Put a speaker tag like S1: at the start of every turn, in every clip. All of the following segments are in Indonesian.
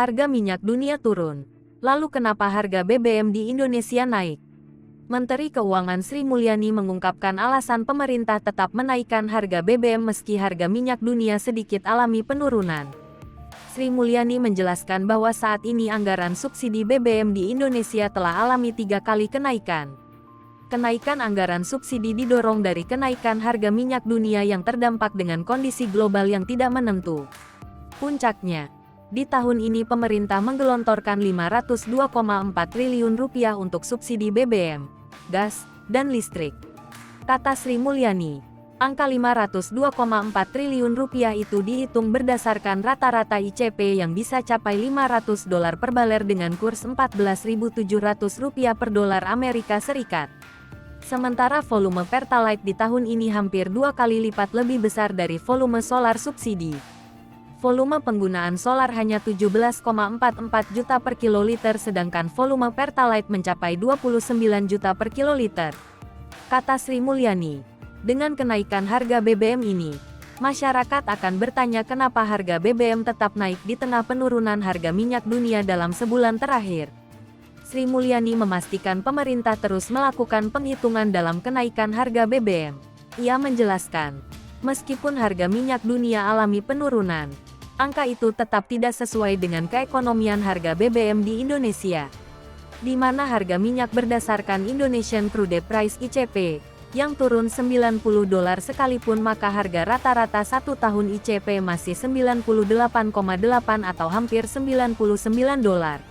S1: Harga minyak dunia turun. Lalu kenapa harga BBM di Indonesia naik? Menteri Keuangan Sri Mulyani mengungkapkan alasan pemerintah tetap menaikkan harga BBM meski harga minyak dunia sedikit alami penurunan. Sri Mulyani menjelaskan bahwa saat ini anggaran subsidi BBM di Indonesia telah alami 3 kali kenaikan. Kenaikan anggaran subsidi didorong dari kenaikan harga minyak dunia yang terdampak dengan kondisi global yang tidak menentu. Puncaknya, di tahun ini pemerintah menggelontorkan Rp502,4 triliun untuk subsidi BBM, gas, dan listrik. Kata Sri Mulyani, angka Rp502,4 triliun itu dihitung berdasarkan rata-rata ICP yang bisa capai $500 per baler dengan kurs Rp14.700 per dolar Amerika Serikat. Sementara volume Pertalite di tahun ini hampir 2 kali lipat lebih besar dari volume solar subsidi. Volume penggunaan solar hanya 17,44 juta per kiloliter sedangkan volume Pertalite mencapai 29 juta per kiloliter. Kata Sri Mulyani, dengan kenaikan harga BBM ini, masyarakat akan bertanya kenapa harga BBM tetap naik di tengah penurunan harga minyak dunia dalam sebulan terakhir. Sri Mulyani memastikan pemerintah terus melakukan penghitungan dalam kenaikan harga BBM. Ia menjelaskan, meskipun harga minyak dunia alami penurunan, angka itu tetap tidak sesuai dengan keekonomian harga BBM di Indonesia, di mana harga minyak berdasarkan Indonesian Crude Price (ICP) yang turun $90 sekalipun maka harga rata-rata 1 tahun ICP masih 98,8 atau hampir $99.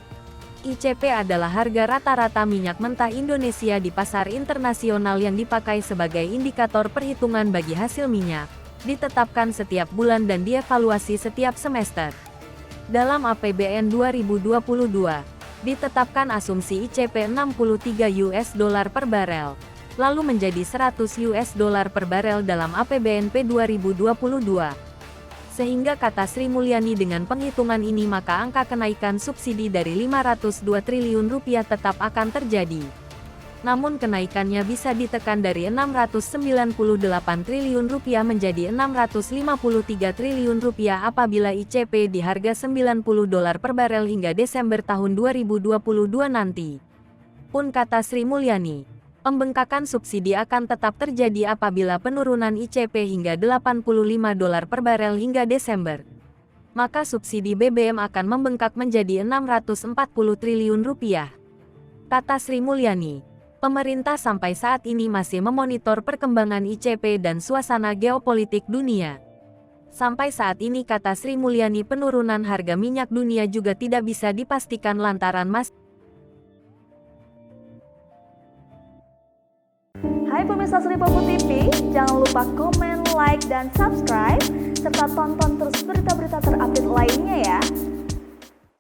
S1: ICP adalah harga rata-rata minyak mentah Indonesia di pasar internasional yang dipakai sebagai indikator perhitungan bagi hasil minyak, ditetapkan setiap bulan dan dievaluasi setiap semester. Dalam APBN 2022, ditetapkan asumsi ICP $63 per barel, lalu menjadi $100 per barel dalam APBNP 2022. Sehingga kata Sri Mulyani dengan penghitungan ini maka angka kenaikan subsidi dari Rp502 triliun tetap akan terjadi. Namun kenaikannya bisa ditekan dari Rp698 triliun menjadi Rp653 triliun apabila ICP di harga $90 per barel hingga Desember tahun 2022 nanti. Pun kata Sri Mulyani, pembengkakan subsidi akan tetap terjadi apabila penurunan ICP hingga $85 per barel hingga Desember. Maka subsidi BBM akan membengkak menjadi Rp640 triliun. Kata Sri Mulyani, pemerintah sampai saat ini masih memonitor perkembangan ICP dan suasana geopolitik dunia. Sampai saat ini kata Sri Mulyani penurunan harga minyak dunia juga tidak bisa dipastikan lantaran
S2: Hai pemirsa Sri Popo TV, jangan lupa komen, like, dan subscribe, serta tonton terus berita-berita terupdate lainnya ya.